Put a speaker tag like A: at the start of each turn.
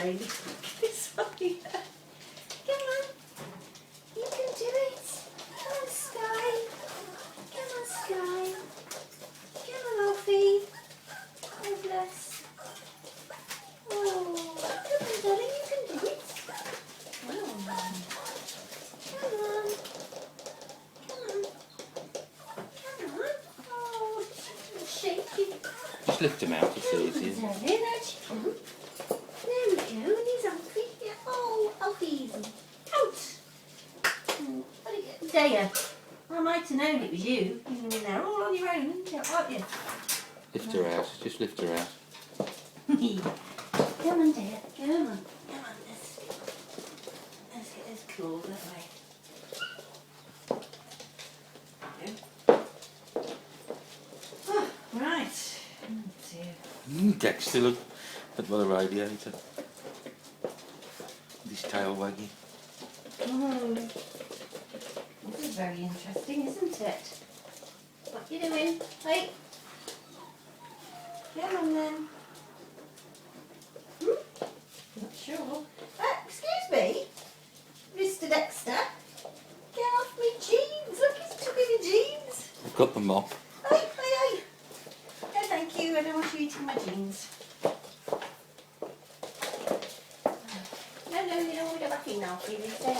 A: baby. This way. Come on. You can do it. Come on, Sky. Come on, Sky. Come on, Alfie. Oh, bless. Oh, come on, darling. You can do it. Come on. Come on. Come on. Come on. Oh, she's shaky.
B: Just lift him out, it's easier.
A: There we go. And he's Alfie. Yeah. Oh, Alfie's out. What do you get? There you. I might have known it was you. You're in there all on your own, aren't you?
B: Lift her out, just lift her out.
A: Come on, dear. Come on. Come on. Let's get this claw that way. Oh, right. Oh, dear.
B: Dexter, look at the radiator. With his tail wagging.
A: Oh, this is very interesting, isn't it? What you doing? Hey, come on then. Not sure. Excuse me, Mr. Dexter. Get off me jeans. Look, it's too many jeans.
B: I've got the mop.
A: Hey. No, thank you. I don't want you eating my jeans. No, you don't want to go back in now, please.